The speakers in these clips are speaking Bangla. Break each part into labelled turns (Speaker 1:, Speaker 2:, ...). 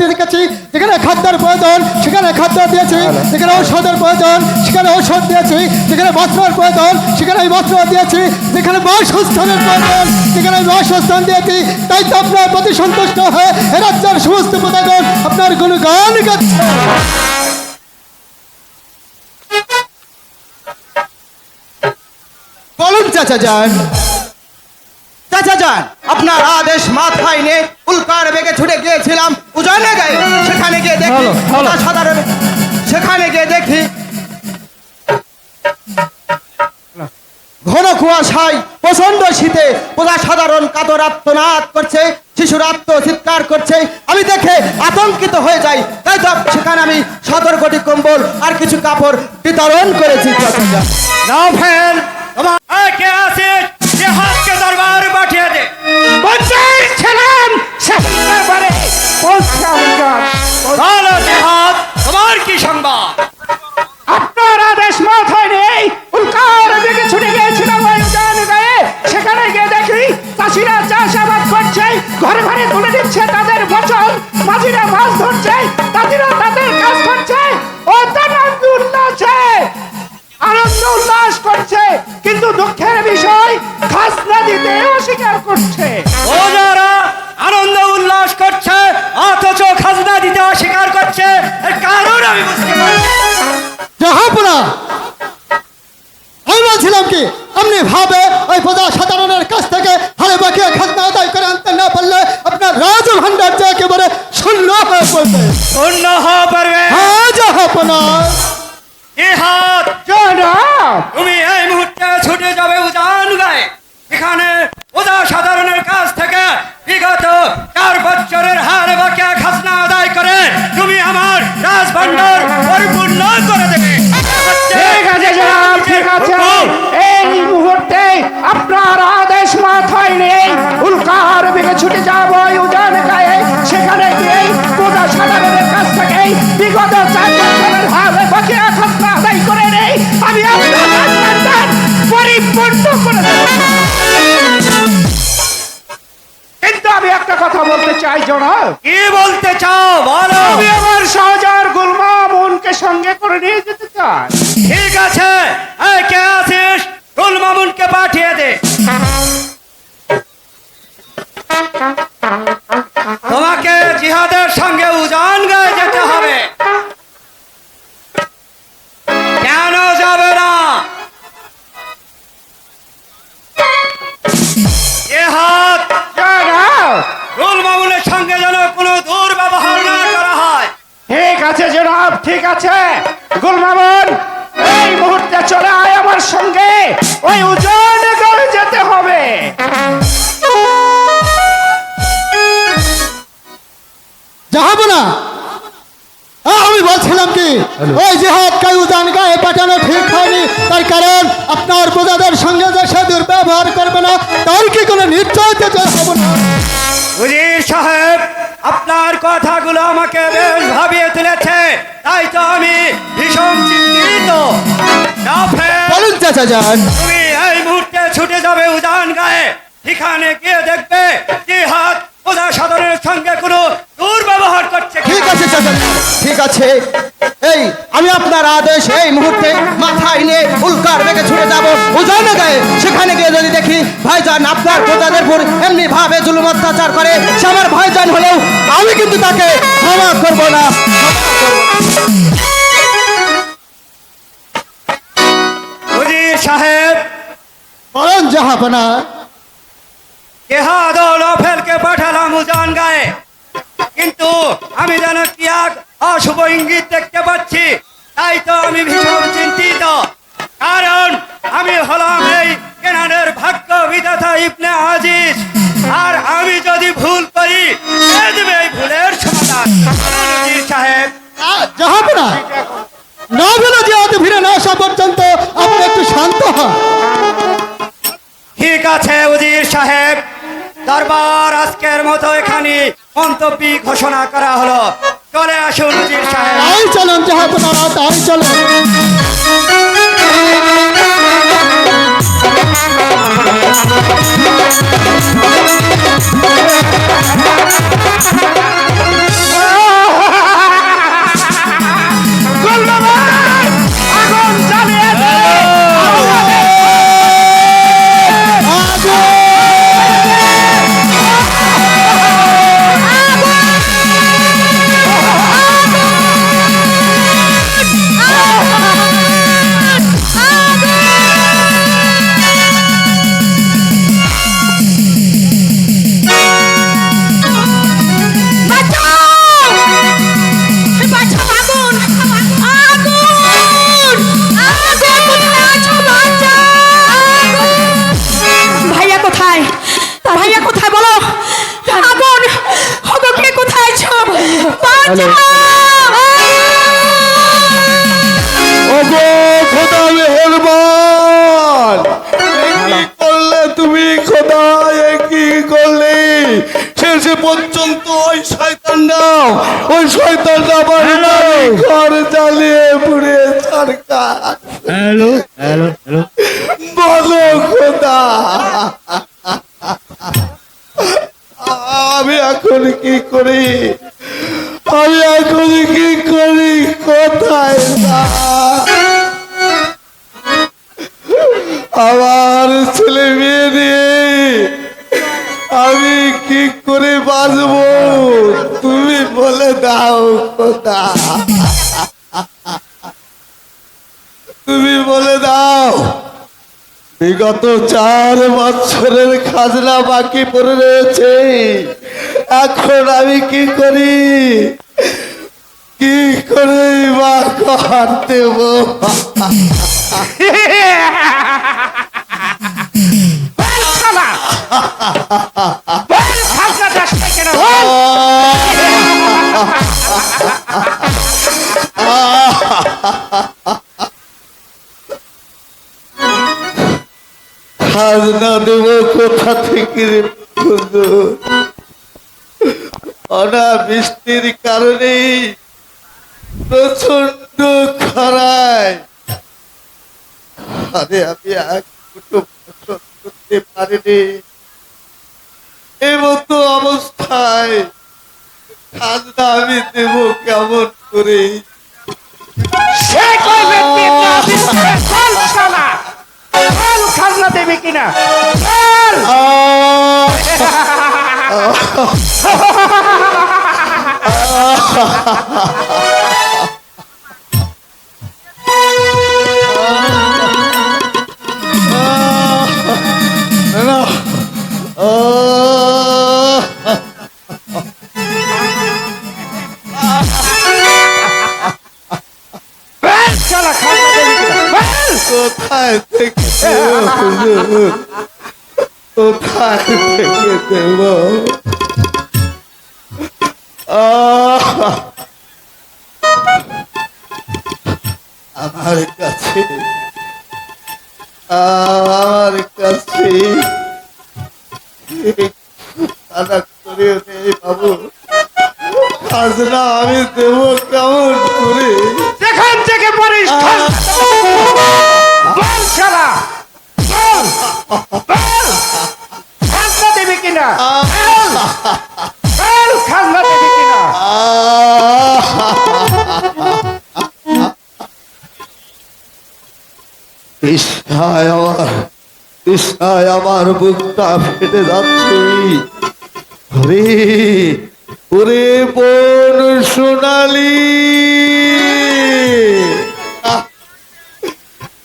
Speaker 1: দেখেছি যেখানে খাদ্যের প্রয়োজন সেখানে খাদ্য দিয়েছি, যেখানে ঔষধের প্রয়োজন সেখানে ঔষধ দিয়েছি, যেখানে বস্ত্রের প্রয়োজন সেখানে বস্ত্র দিয়েছি, যেখানে বাসস্থানের প্রয়োজন সেখানে বাসস্থান দিয়েছি। তাই তো আপনার প্রতি সন্তুষ্ট হয়ে এ রাজ্যের সমস্ত প্রজাগণ আপনার গুণগান গাচ্ছে।
Speaker 2: বলুন চাচা যান, চাচা যান, আপনার আদেশ মাথায় নিয়ে উল্কার বেগে ছুটে গিয়েছিলাম উজানে গায়ে। সেখানে গিয়ে দেখি সাধারণ, সেখানে গিয়ে দেখি ঘন কুয়াশায় প্রচন্ড শীতে প্রজা সাধারণ কাতর আত্মনাদ করছে, শিশুর আত্মচিৎকার করছে। আমি দেখে আতঙ্কিত হয়ে যাই। তাই তো সেখানে আমি 17টি কম্বল আর কিছু কাপড় বিতরণ করেছি।
Speaker 3: রাফেল, তোমার কে আছে যে হাতকে দরবার পাঠিয়ে দে।
Speaker 4: বলছিলাম শেষবারে
Speaker 3: বলো জেহাদ, তোমার কি সংবাদ?
Speaker 4: আপনার আদেশ মাথায় নেই উল্কার দিকে ছুটে গিয়েছিলাম ওই উজান গায়ে। সেখানে গিয়ে দেখি চাষিরা চাষাবাদ করছে, ঘরে ঘরে তুলে দিচ্ছে তাদের ফসল, মাঝিরা মাছ ধরছে, তাঁতিরা তাদের কাজ করছে, ও আনন্দ উল্লাসে আনন্দ উল্লাস করছে। কিন্তু দুঃখের বিষয় খাজনা দিতে অস্বীকার করছে।
Speaker 3: ওনারা আনন্দ উল্লাস করছে অথচ খাজনা দিতে অস্বীকার করছে, এর কারণ আমি বুঝতে পারছি।
Speaker 1: জাহাপনা, আমি বলছিলাম কি আপনি ভাবে ওই প্রজা সাধারণের কাছ থেকে হারে বাকিয়ে খাজনা আদায় করে আনতে না পারলে আপনার রাজ ভান্ডার যে একেবারে শূন্য হয়ে পড়বে।
Speaker 3: শূন্য হয়ে পড়বে।
Speaker 1: হ্যাঁ জাহাপনা।
Speaker 3: জেহাদ,
Speaker 4: জনাব,
Speaker 3: তুমি এই মুহূর্তে ছুটে যাবে উজান গায়ে। এখানে প্রজা সাধারণের কাছ থেকে বিগত 4 বছরের হার বাকিয়া খাজনা আদায় করে তুমি আমার রাজভান্ডার পরিপূর্ণ করে দেবে।
Speaker 4: ঠিক আছে জনাব, ঠিক আছে। এই মুহূর্তে আপনার আদেশ মাথায় নেই উল্কার দিকে ছুটে যাব ওই উজান গায়ে। সেখানে গিয়ে প্রজা সাধারণের কাছ থেকে বিগত 4 বছরের হার বাকিয়া খাজনা আদায় করে নেই আমি আপনার রাজভান্ডার পরিপূর্ণ করে দেব। কিন্তু আমি একটা কথা বলতে চাই জনাব।
Speaker 3: কি বলতে চাও বলো।
Speaker 4: আমি আমার সহজার গুলমা মনকে সঙ্গে করে নিয়ে যেতে চাই।
Speaker 3: ঠিক আছে, এই কে আছিস গুল মামুনকে পাঠিয়ে দে। তোমাকে জিহাদের সঙ্গে উজান গায়ে যেতে হবে। কেন যাবে না? জিহাদ,
Speaker 4: জনাব,
Speaker 3: গুল মামুনের সঙ্গে যেন কোনো দুর্ব্যবহার না করা হয়।
Speaker 4: ঠিক আছে জনাব, ঠিক আছে। গুলমামুন, এই মুহূর্তে চলে আয় আমার সঙ্গে, ওই উজান গায়ে যেতে হবে।
Speaker 1: জাহাপনা, আমি বলছিলাম কি ওই জিহাদ কাই উজান গায়ে পাঠানো ঠিক হয়নি। তার কারণ আপনার প্রজাদের সঙ্গে যে সে দুর্ব্যবহার করবে না তার কি কোনো নিশ্চয়তা হবে না।
Speaker 3: উজির সাহেব, আপনার কথাগুলো আমাকে বেশ ভাবিয়ে তুলেছে। তাই তো আমি ভীষণ চিন্তিত। রাফেল,
Speaker 1: বলুন চাচা যান।
Speaker 3: তুমি এই মুহূর্তে ছুটে যাবে উজান গায়ে। সেখানে গিয়ে দেখবে জিহাদ প্রজা সাধারণের সঙ্গে কোনো দুর্ব্যবহার করছে কিনা।
Speaker 2: ঠিক আছে চাচা, ঠিক আছে। এই আমি আপনার আদেশ এই মুহূর্তে মাথায় নিয়ে উল্কার বেগে ছুটে যাব উজানে গায়ে। সেখানে গিয়ে যদি দেখি ভাইজান আপনার প্রজাদের উপর এমনি ভাবে জুলুম অত্যাচার করে, সে আমার ভাইজান হলেও আমি কিন্তু তাকে ক্ষমা করব না।
Speaker 3: উজির সাহেব,
Speaker 1: বলুন জাহাপনা।
Speaker 3: জিহাদ ও রাফেলকে পাঠালাম উজান গায়ে, কিন্তু আমি যেন কি এক অশুভ ইঙ্গিত দেখতে পাচ্ছি। তাই তো আমি ভীষণ চিন্তিত। কারণ আমি হলাম এই কেনানের ভাগ্য বিধাতা ইবনে আজিজ। আর আমি যদি ভুল করি কে দেবে এই ভুলের সমাধান? উজির সাহেব,
Speaker 1: জাহাপনা, না বলে জিহাদ ফিরে না আসা পর্যন্ত আপনি একটু শান্ত হন।
Speaker 3: ঠিক আছে উজির সাহেব, দরবার আজকের মতো এখানে মন্তব্য ঘোষণা করা হলো। চলে আসুন উজির সাহেব।
Speaker 1: তাই চলুন জাহাপনা, তাই চলুন।
Speaker 4: ও
Speaker 5: ওগো খোদা মেহেরবান, এ কি করলে তুমি খোদা, এ কি করলে? শেষে পর্যন্ত ওই শয়তানটা আমার ঘর জ্বালিয়ে পুড়ে সরকার। বলো খোদা, আমি এখন কি করি? আমি এখন কি করি? কোথায় যাই? আমার ছেলে মেয়ে নিয়ে আমি কি করে বাঁচবো? তুমি বলে দাও খোদা, তুমি বলে দাও। বিগত 4 বছরের খাজনা বাকি পড়ে রয়েছে, এখন আমি কি করি? কি করে বা কর দেব?
Speaker 4: শালা! বল খাজনা দাস কেন? বল!
Speaker 5: খাজনা দেব কোথা থেকে রে বন্ধু? অনাবৃষ্টির কারণে প্রচন্ড খরায় আরে আমি এক ফুটো ফসল করতে পারিনি। এমতো অবস্থায় খাজনা আমি দেব কেমন করে?
Speaker 4: সে কই ব্যক্তি না দিচ্ছে? বল শালা! বল খাজনা দেবে কিনা? বল! বল শালা, খাজনা দেবে কিনা? বল!
Speaker 5: কোথায় থেকে দেব হুজুর? কোথায় থেকে দেব? আমার কাছে করে নেই বাবু। খাজনা আমি দেব কেমন করে?
Speaker 4: যেখান থেকে পারিস খাজনা দেবো। বল শালা! বল! বল! খাজনা দেবে কিনা? বল! বল খাজনা দেবে কিনা?
Speaker 5: তৃষ্ণায় আমার বুকটা ফেটে যাচ্ছে। ওরে ওরে বোন সোনালি,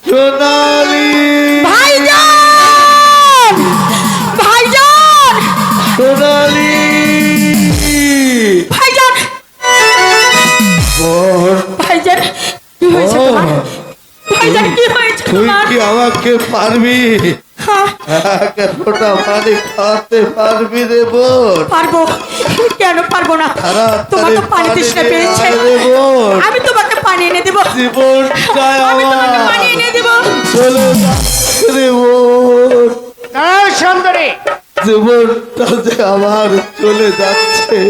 Speaker 5: সোনালি
Speaker 6: ভাইজান! ভাইজান!
Speaker 5: সোনালি
Speaker 6: ভাইজান!
Speaker 5: বোন,
Speaker 6: ভাইজান, কি হয়েছে তোমার? ভাইজান, কি হয়েছে
Speaker 5: তুই
Speaker 6: তোমার?
Speaker 5: কি আমাকে পারবি?
Speaker 6: হ্যাঁ,
Speaker 5: এক ফোঁটা পানি খাওয়াতে পারবি রে বোন?
Speaker 6: পারবো। কেন পারবো না? তোমার তো পানি তৃষ্ণা পেয়েছে।
Speaker 5: রে বোন,
Speaker 6: আমি তোমাকে পানি এনে দেবো।
Speaker 5: জীবনটাই
Speaker 6: আমি তোমাকে
Speaker 5: আমার
Speaker 6: পানি এনে দেবো।
Speaker 5: চলে যাচ্ছে রে বোন।
Speaker 4: দাঁড়াও সুন্দরী!
Speaker 5: জীবনটা যে আমার চলে যাচ্ছে।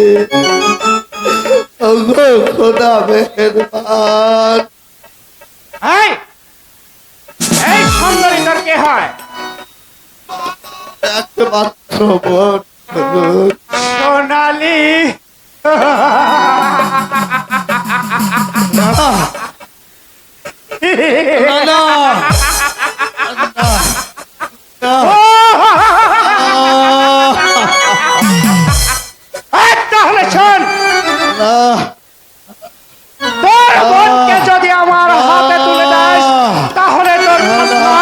Speaker 5: ওগো খোদা মেহেরবান।
Speaker 4: এই! এই সুন্দরী তোর কে হয়?
Speaker 5: একমাত্র বোন বোন।
Speaker 4: সোনালি!
Speaker 5: না না না,
Speaker 4: এই তাহলে শোন,
Speaker 5: না,
Speaker 4: তোর বোনকে যদি আমার হাতে তুলে দেস তাহলে তোর খাজনা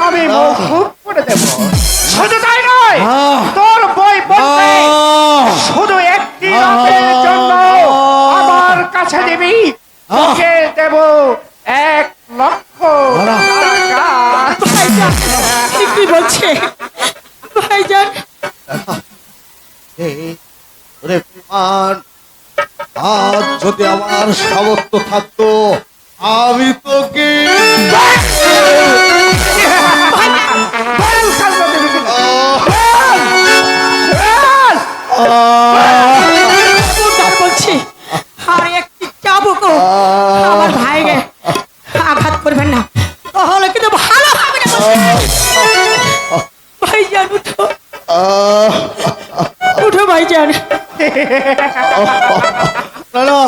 Speaker 4: আমি মওকুফ করে দেব। শুধু তাই নয়, তোর বই বলতে শুধু একটি রাতের জন্য আমার কাছে দিবি, তোকে দেব 1,00,000 টাকা।
Speaker 6: ভাইজান, কি বলছে? ভাইজান,
Speaker 5: ওরে মান, আজ যদি আমার সামর্থ্য থাকতো আমি তোকে
Speaker 4: বল কালকে দেবী কিনা?
Speaker 6: ওটা বলছি আর একটি চাবুক আমার ভাইকে আঘাত করবেন না, তাহলে কিন্তু ভালো হবে না। ভাইজান উঠো, উঠো ভাইজান,
Speaker 5: না, না,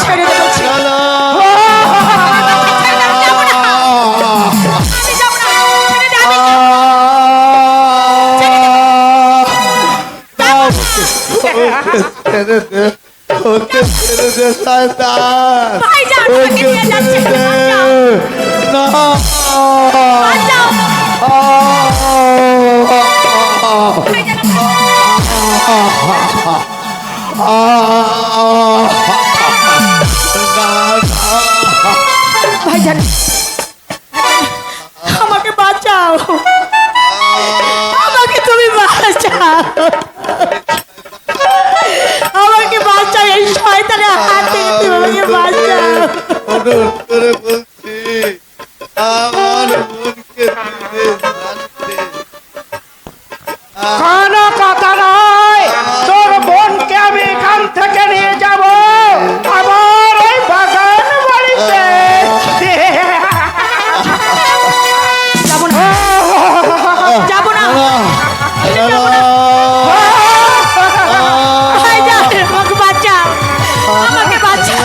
Speaker 6: ছেড়ে দে বলছি।
Speaker 5: না, না।
Speaker 6: আমি যাবো না, ছেড়ে দে, আমি
Speaker 5: ছেড়ে দে, ওকে ছেড়ে দে শয়তান,
Speaker 6: ভাইজান,
Speaker 5: ওকে
Speaker 6: আমাকে নিয়ে যাচ্ছে,
Speaker 5: ছেড়ে দে। না।
Speaker 6: বাঁচাও। ভাইজান, আমাকে বাঁচাও, আমাকে তুমি বাঁচাও, আমাকে বাঁচাও, এই শয়তানের হাত থেকে তুমি আমাকে বাঁচাও।
Speaker 5: অনুরোধ করে বলছি আমার বোনকে দিতে জানতে।
Speaker 4: কোনো কথা নয়, তোর বোনকে আমি এখান থেকে নিয়ে যাব আমার ওই বাগান বাড়িতে।
Speaker 6: যাবো না, যাবো না, ভাইজান, আমাকে বাঁচাও, আমাকে বাঁচাও,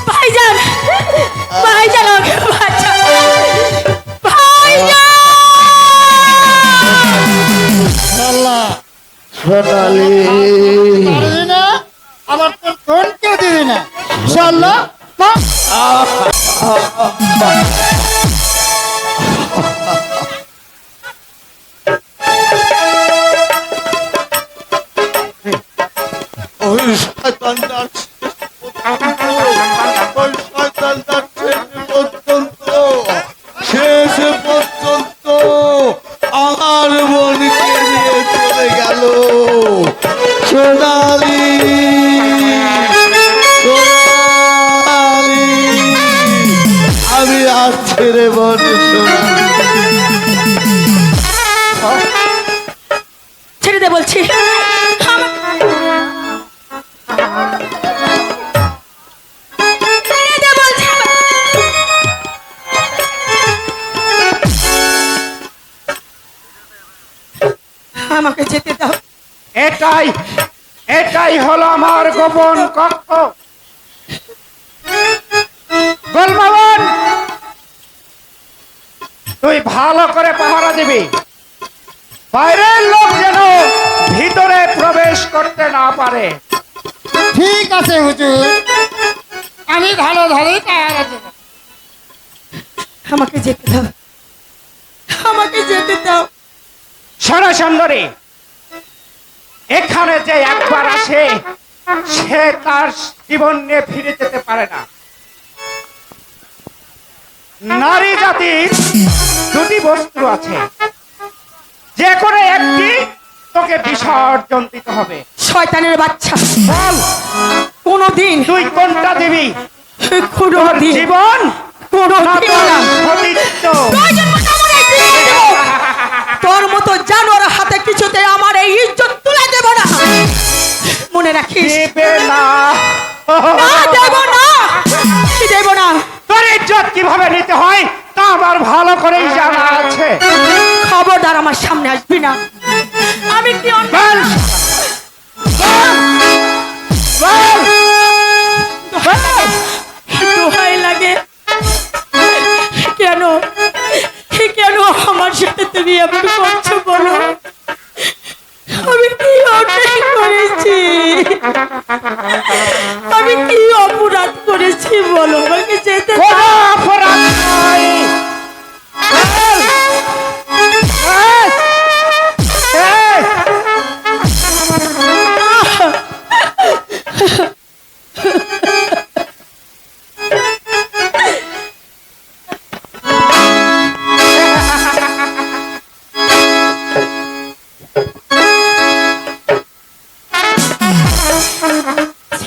Speaker 6: ভাইজান, ভাইজান, আমাকে বাঁচাও, ভাইজান।
Speaker 5: সোনালি
Speaker 1: আমার তোর বোনকে দিবি না, ইনশাআল্লাহ। না,
Speaker 5: ওই শয়তানটার শেষ পর্যন্ত আমার বোনকে নিয়ে চলে গেল। সোনালি, সোনালি, আমি আর ছেড়ে বোন সোনালি।
Speaker 6: ছেড়ে দে বলছি, ছেড়ে দে বলছি। আমাকে যেতে দাও,
Speaker 4: এটাই এটাই হলো আমার গোপন কক্ষ। গোলমামন, তুই ভালো করে পাহারা দিবি, বাইরের লোক যেন ভিতরে প্রবেশ করতে না পারে।
Speaker 1: ঠিক আছে হুজুর, আমি ভালো ধরেই পাহারা দেব।
Speaker 6: আমাকে যেতে দাও, আমাকে যেতে দাও।
Speaker 4: শোনো সুন্দরী, এখানে যে একবার আসে সে তার জীবন নিয়ে ফিরে যেতে পারে না। নারী জাতির দুটি বস্তু আছে, যে কোনো একটি তোকে বিসর্জন দিতে হবে।
Speaker 6: শয়তানের বাচ্চা,
Speaker 4: বল
Speaker 6: কোনোদিন,
Speaker 4: তুই কোনটা দিবি, তোর
Speaker 6: কোনোদিন,
Speaker 4: জীবন না
Speaker 6: কোনোদিন
Speaker 4: তোর
Speaker 6: না।
Speaker 4: সতীত্ব?
Speaker 6: প্রয়োজন মতো আমার এই জীবন দেব। তোর মতো জানোয়ার হাতে কিছুতে আমার এই ইজ্জত তুলে দেব না, মনে রাখিস।
Speaker 4: দেবে না,
Speaker 6: না, দেব না, দেব না।
Speaker 4: তোর ইজ্জত কিভাবে নিতে হয় তা আমার ভালো করেই জানা আছে।
Speaker 6: খবরদার আমার সামনে আসবি না। আমি কি
Speaker 4: বল, বল, বল।
Speaker 6: দোহাই লাগে, কেন কেন আমার সাথে তুমি এমন করছো বলো? আমি কি অন্যায় করেছি? আমি কি অপরাধ করেছি বলো? আমাকে যেতে দাও।
Speaker 4: কোনো অপরাধ নয়। বল, বল।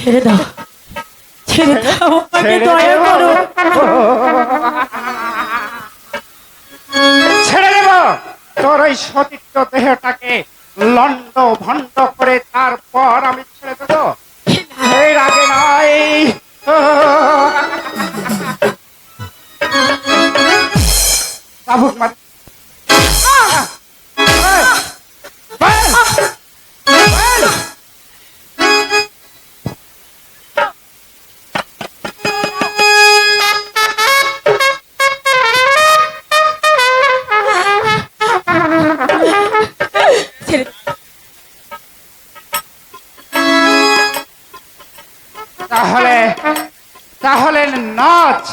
Speaker 6: ছেড়ে দাও, ছেড়ে দাও, আমাকে দয়া করো।
Speaker 4: ছেড়ে দেব তোর ওই সতীর্থ দেহটাকে লন্ড ভন্ড করে, তারপর আমি ছেড়ে দেবো। এর আগে নয়। চাবুক মার।
Speaker 6: ছেড়ে
Speaker 4: তাহলে তাহলে নাচ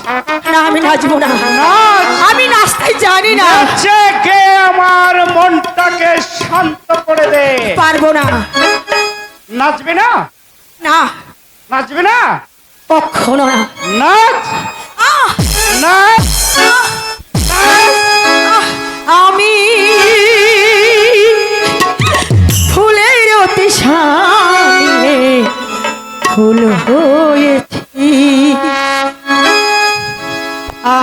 Speaker 6: না, আমি নাচবো না,
Speaker 4: নাচ।
Speaker 6: আমি নাচতে জানি না,
Speaker 4: নাচে গে আমার মনটাকে শান্ত করে দে।
Speaker 6: পারবো না।
Speaker 4: নাচবি না?
Speaker 6: না,
Speaker 4: নাচবি না?
Speaker 6: কখনো না।
Speaker 4: নাচ
Speaker 6: আহ!
Speaker 4: নাচ।
Speaker 6: আমি ফুলের অতি সামনে ফুল হয়েছি,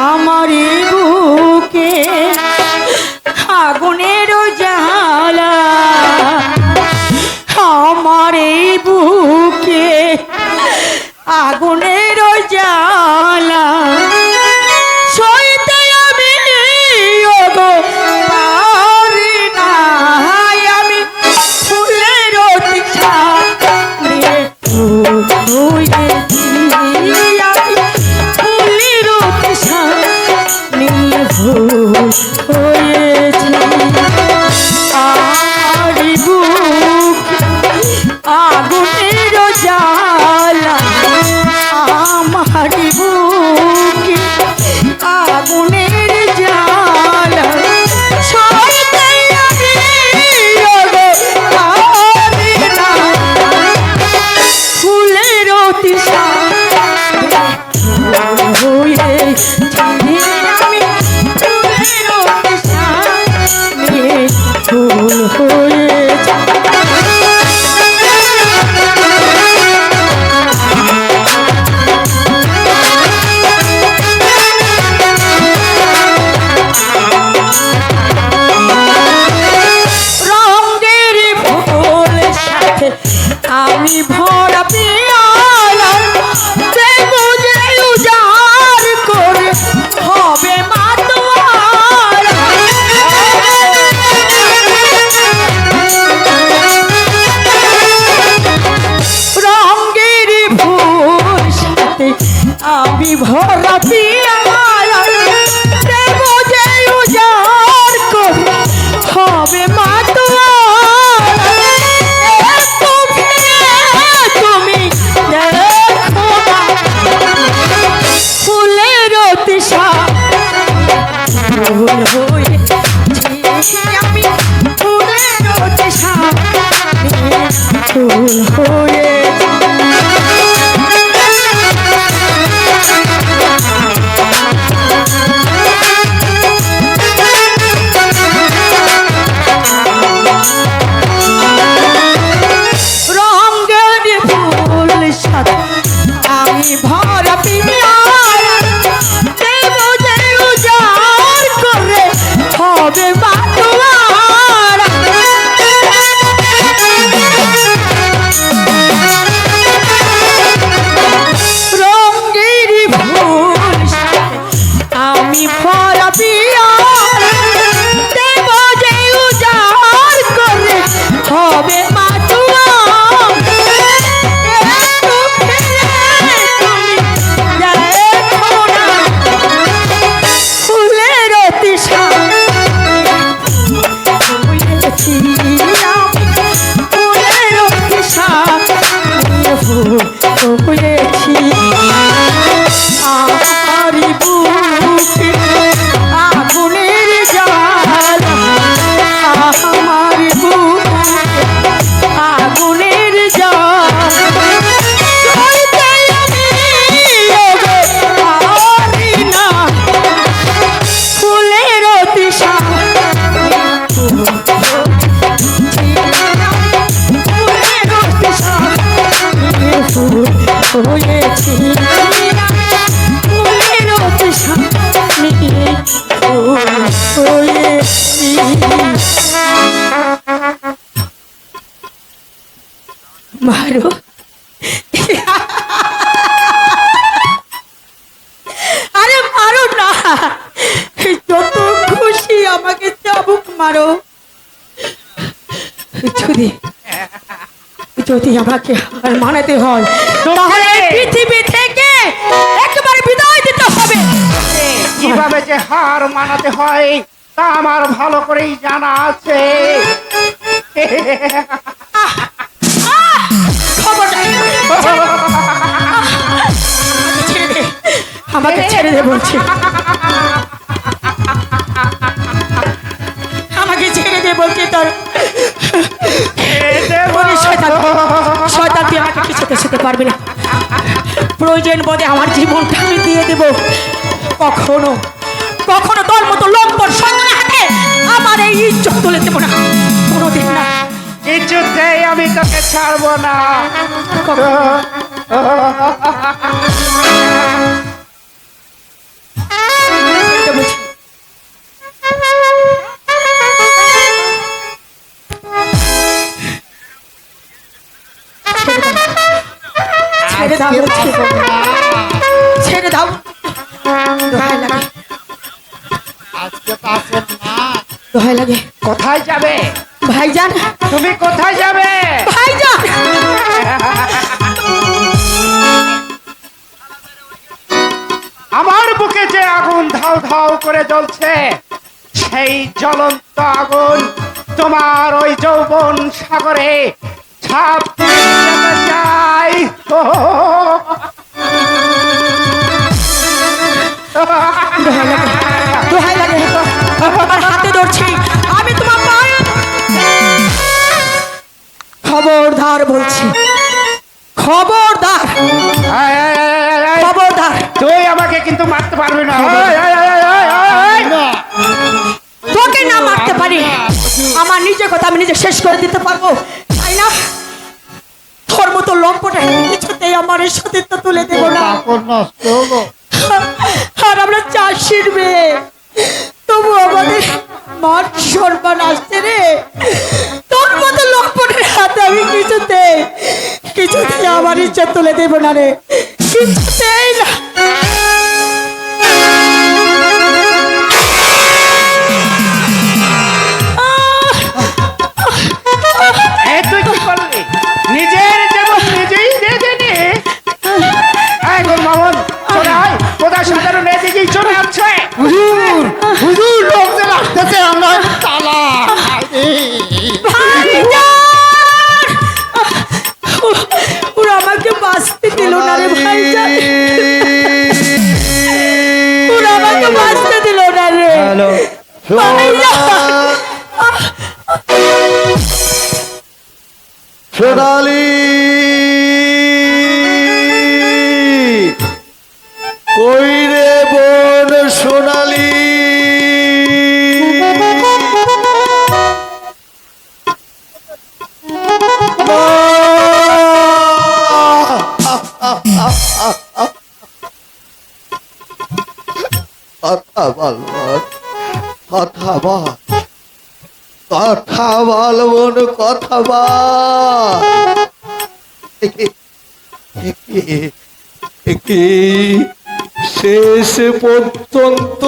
Speaker 6: আমার এই বুকে আগুনের জ্বালা, আমার এই বুকে আগুনের জ্বালা, সইতে আমি ওগো পারি না, আমি ফুলের অতি সামনে ফুল হয়েছি, আমি ফুলের অতি সামনে ফুল হয়েছি, আমার বুক আগুনের জ্বালা, আমার বুক আগুনের জ্বালা, সইতে আমি ওগো পারি না, ফুলের অতি সামনে ফুল হয়েছি, আমি ফুলের অতি সামনে ফুল হয়েছি। রঙের ফুল সাথে আমি ভরা পেয়ালা, দেবো যে উজাড় করে হবে মাতোয়ারা, রঙের ফুল সাথে আমি ভরা পেয়ালা, দেবো যে উজাড় করে হবে মাতোয়ারা, একটু ফিরে তুমি দেখো না, ফুলের অতি সামনে ফুল হয়েছি, আমি ফুলের অতি সামনে ফুল হয়েছি। রঙের ফুল সাথে আমি ভরা পিয়ারা, দেবো যে উজাড় করে হবে মাতোয়ারা, হয়েছি ফুলের সামনে ফুল হয়েছি। মারো আরে মারো না, যত খুশি আমাকে চাবুক মারো। যদি যদি আমাকে হার মানাতে হয় তাহলে এই পৃথিবী থেকে একেবারে বিদায় দিতে হবে।
Speaker 4: কিভাবে যে হার মানাতে হয় তা আমার ভালো করেই জানা আছে।
Speaker 6: খবর নাই। ছেড়ে দে, আমাকে ছেড়ে দে বলছি, আমাকে ছেড়ে দে বলছি। তোর শয়তান তুই আমাকে কিছুতে শিখতে পারবি না। প্রয়োজন বোধে আমার জীবনটা আমি দিয়ে দেব। কখনো কখনো তোর মতো লম্বর শয়তানের হাতে আমার এই ইজ্জত তুলে দেবো না, কোনোদিন না।
Speaker 4: কিছুতেই আমি তোকে ছাড়বো না।
Speaker 6: ছেড়ে দাও বলছি, ছেড়ে দাও। দোহাই লাগে,
Speaker 5: আজকে তো আসেন না।
Speaker 6: দোহাই লাগে।
Speaker 4: কোথায় যাবে
Speaker 6: ভাইজান,
Speaker 4: তুমি? কোথায় যাবে
Speaker 6: ভাইজান?
Speaker 4: আমার বুকে যে আগুন ধাও ধাও করে জ্বলছে, সেই জ্বলন্ত আগুন তোমার ওই যৌবন সাগরে ছাপ দিয়ে যেতে চাই।
Speaker 6: দোহাই লাগে, দোহাই লাগে। আমার হাতে ধরছি আমি, তোমার পায়ে খবরদার বলছি, খবরদার, খবরদার।
Speaker 4: তুই আমাকে কিন্তু মারতে পারবি না।
Speaker 6: তোকে না মারতে পারি, আমার নিজের কথা আমি নিজে শেষ করে দিতে পারবো, তাই না? তোর মতো লম্পটে কিছুতেই আমার সতীত্ব তুলে দেবো না।
Speaker 5: কাপড় নষ্ট হলো।
Speaker 6: আর আমরা চাষির মেয়ে, তবু আমাদের মান সম্মান আসছে রে। তোর মতো লম্পটের হাতে আমি কিছুতেই আমার ইচ্ছা তুলে দেবো না রে, কিছুতেই না।
Speaker 4: তুই কি করলি? নিজের যেমন নিজেই দিয়ে দেনি। মামন কোথায় সাধারণ এদিকেই চলে যাচ্ছে।
Speaker 5: হুজুর, হুজুর, লোকজন আসতেছে, আমরা তালা।
Speaker 6: ওরা আমাকে বাঁচতে দিল না রে ভাইজান, ওরা আমাকে বাঁচতে দিল না রে
Speaker 5: সোনালি, কই রে বোন সোনালি? কথা বল বোন, কথা বল, কথা বল বোন, কথা বল। শেষ পর্যন্ত